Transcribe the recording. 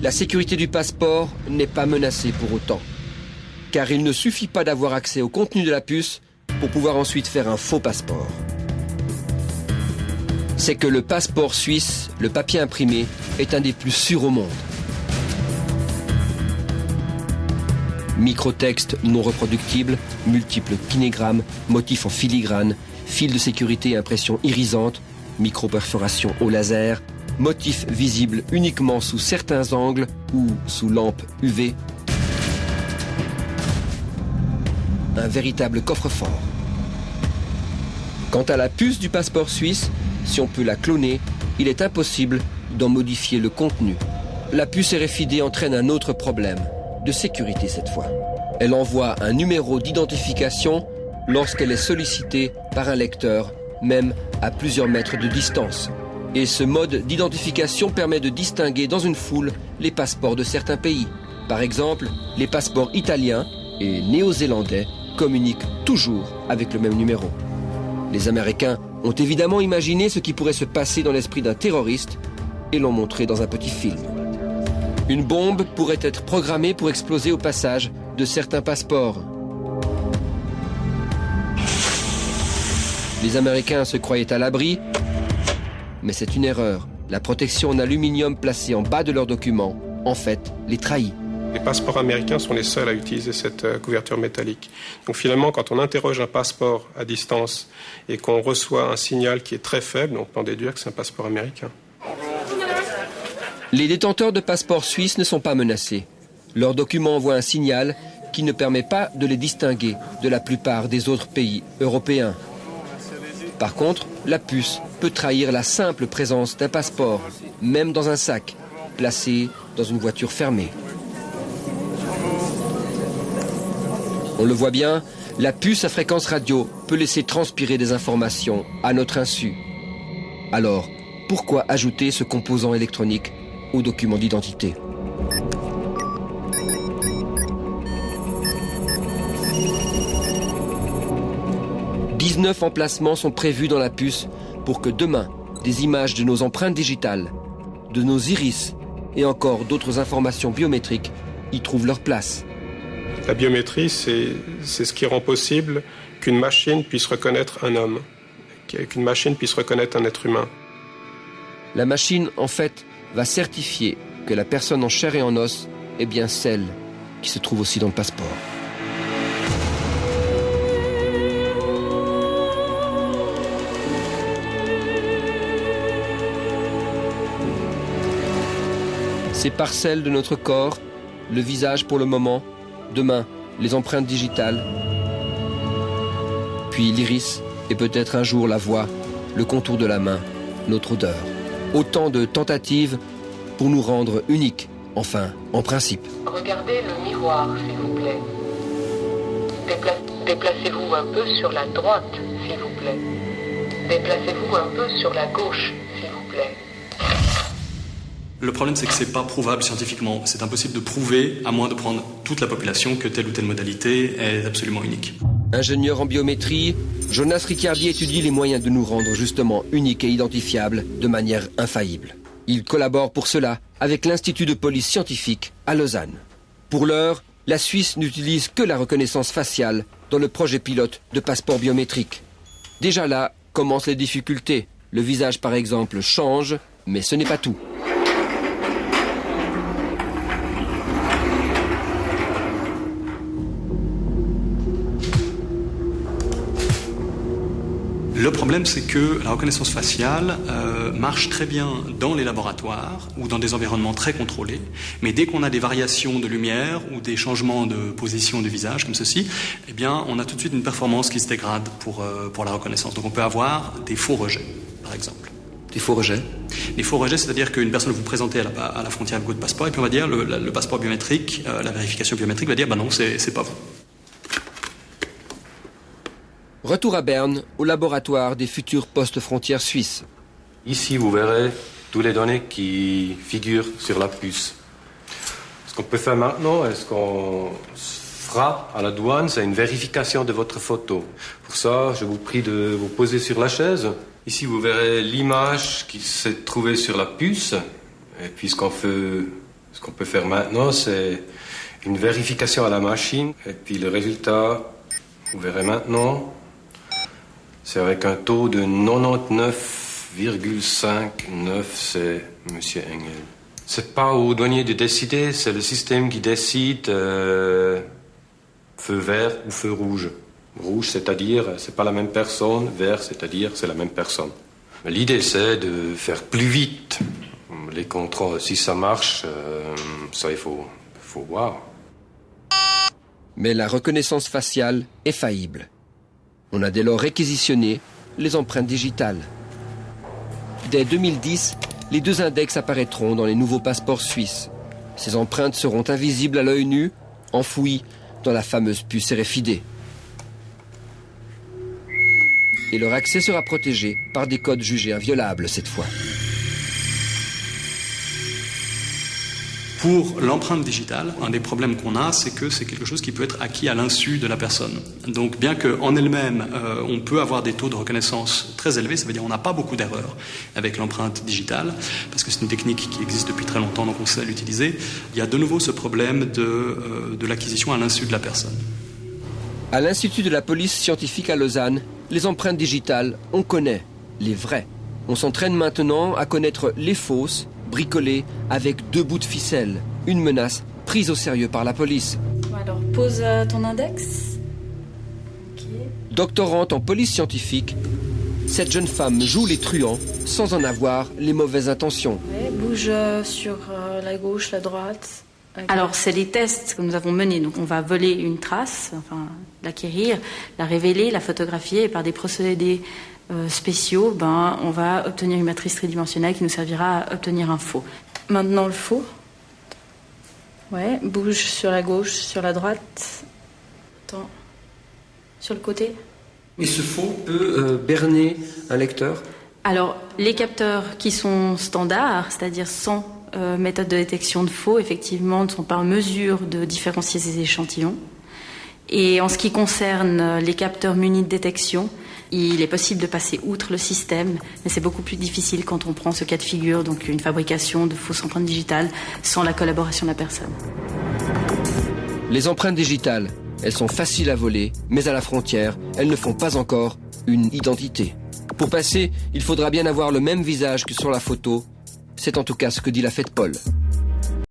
la sécurité du passeport n'est pas menacée pour autant. Car il ne suffit pas d'avoir accès au contenu de la puce pour pouvoir ensuite faire un faux passeport. C'est que le passeport suisse, le papier imprimé, est un des plus sûrs au monde. Microtextes non reproductibles, multiples kinégrammes, motifs en filigrane, fils de sécurité et impression irisante, micro-perforation au laser, motifs visibles uniquement sous certains angles ou sous lampe UV. Un véritable coffre-fort. Quant à la puce du passeport suisse, si on peut la cloner, il est impossible d'en modifier le contenu. La puce RFID entraîne un autre problème, de sécurité cette fois. Elle envoie un numéro d'identification lorsqu'elle est sollicitée par un lecteur, même à plusieurs mètres de distance. Et ce mode d'identification permet de distinguer dans une foule les passeports de certains pays. Par exemple, les passeports italiens et néo-zélandais communiquent toujours avec le même numéro. Les Américains ont évidemment imaginé ce qui pourrait se passer dans l'esprit d'un terroriste et l'ont montré dans un petit film. Une bombe pourrait être programmée pour exploser au passage de certains passeports. Les Américains se croyaient à l'abri, mais c'est une erreur. La protection en aluminium placée en bas de leurs documents, en fait, les trahit. Les passeports américains sont les seuls à utiliser cette couverture métallique. Donc finalement, quand on interroge un passeport à distance et qu'on reçoit un signal qui est très faible, on peut en déduire que c'est un passeport américain. Les détenteurs de passeports suisses ne sont pas menacés. Leur document envoie un signal qui ne permet pas de les distinguer de la plupart des autres pays européens. Par contre, la puce peut trahir la simple présence d'un passeport, même dans un sac, placé dans une voiture fermée. On le voit bien, la puce à fréquence radio peut laisser transpirer des informations à notre insu. Alors, pourquoi ajouter ce composant électronique au document d'identité ? « 19 emplacements sont prévus dans la puce pour que demain, des images de nos empreintes digitales, de nos iris et encore d'autres informations biométriques y trouvent leur place. » La biométrie, c'est ce qui rend possible qu'une machine puisse reconnaître un homme, qu'une machine puisse reconnaître un être humain. La machine, en fait, va certifier que la personne en chair et en os est bien celle qui se trouve aussi dans le passeport. Ces parcelles de notre corps, le visage pour le moment, demain, les empreintes digitales, puis l'iris et peut-être un jour la voix, le contour de la main, notre odeur. Autant de tentatives pour nous rendre uniques, enfin, en principe. Regardez le miroir, s'il vous plaît. Déplacez-vous un peu sur la droite, s'il vous plaît. Déplacez-vous un peu sur la gauche, s'il vous plaît. Le problème, c'est que c'est pas prouvable scientifiquement. C'est impossible de prouver, à moins de prendre toute la population, que telle ou telle modalité est absolument unique. Ingénieur en biométrie, Jonas Riccardi étudie les moyens de nous rendre justement uniques et identifiables de manière infaillible. Il collabore pour cela avec l'Institut de police scientifique à Lausanne. Pour l'heure, la Suisse n'utilise que la reconnaissance faciale dans le projet pilote de passeport biométrique. Déjà là commencent les difficultés. Le visage, par exemple, change, mais ce n'est pas tout. Le problème, c'est que la reconnaissance faciale marche très bien dans les laboratoires ou dans des environnements très contrôlés, mais dès qu'on a des variations de lumière ou des changements de position du visage comme ceci, eh bien, on a tout de suite une performance qui se dégrade pour la reconnaissance. Donc on peut avoir des faux rejets, par exemple. Des faux rejets ? Les faux rejets, c'est-à-dire qu'une personne vous présente à la frontière avec votre passeport, et puis on va dire le passeport biométrique, la vérification biométrique va dire non, c'est pas vous. Retour à Berne, au laboratoire des futurs postes frontières suisses. Ici, vous verrez toutes les données qui figurent sur la puce. Ce qu'on peut faire maintenant, et ce qu'on fera à la douane, c'est une vérification de votre photo. Pour ça, je vous prie de vous poser sur la chaise. Ici, vous verrez l'image qui s'est trouvée sur la puce. Et puis, ce qu'on fait Ce qu'on peut faire maintenant, c'est une vérification à la machine. Et puis le résultat, vous verrez maintenant, c'est avec un taux de 99,59, c'est M. Engel. C'est pas au douanier de décider, c'est le système qui décide feu vert ou feu rouge. Rouge, c'est-à-dire, c'est pas la même personne, vert, c'est-à-dire, c'est la même personne. L'idée, c'est de faire plus vite les contrôles. Si ça marche, ça, il faut voir. Mais la reconnaissance faciale est faillible. On a dès lors réquisitionné les empreintes digitales. Dès 2010, les 2 index apparaîtront dans les nouveaux passeports suisses. Ces empreintes seront invisibles à l'œil nu, enfouies dans la fameuse puce RFID. Et leur accès sera protégé par des codes jugés inviolables cette fois. Pour l'empreinte digitale, un des problèmes qu'on a, c'est que c'est quelque chose qui peut être acquis à l'insu de la personne. Donc bien qu'en elle-même, on peut avoir des taux de reconnaissance très élevés, ça veut dire qu'on n'a pas beaucoup d'erreurs avec l'empreinte digitale, parce que c'est une technique qui existe depuis très longtemps, donc on sait l'utiliser. Il y a de nouveau ce problème de l'acquisition à l'insu de la personne. À l'Institut de la police scientifique à Lausanne, les empreintes digitales, on connaît les vraies. On s'entraîne maintenant à connaître les fausses, bricolées avec 2 bouts de ficelle. Une menace prise au sérieux par la police. Alors, pose ton index. Okay. Doctorante en police scientifique, cette jeune femme joue les truands sans en avoir les mauvaises intentions. Ouais, bouge sur la gauche, la droite. Alors, c'est les tests que nous avons menés. Donc, on va voler une trace, enfin, l'acquérir, la révéler, la photographier, et par des procédés spéciaux, on va obtenir une matrice tridimensionnelle qui nous servira à obtenir un faux. Maintenant, le faux. Ouais, bouge sur la gauche, sur la droite. Attends. Sur le côté. Et ce faux peut berner un lecteur ? Alors, les capteurs qui sont standards, c'est-à-dire sans méthode de détection de faux, effectivement, ne sont pas en mesure de différencier ces échantillons. Et en ce qui concerne les capteurs munis de détection, il est possible de passer outre le système, mais c'est beaucoup plus difficile quand on prend ce cas de figure, donc une fabrication de fausses empreintes digitales sans la collaboration de la personne. Les empreintes digitales, elles sont faciles à voler, mais à la frontière, elles ne font pas encore une identité. Pour passer, il faudra bien avoir le même visage que sur la photo. C'est en tout cas ce que dit la FEDPOL.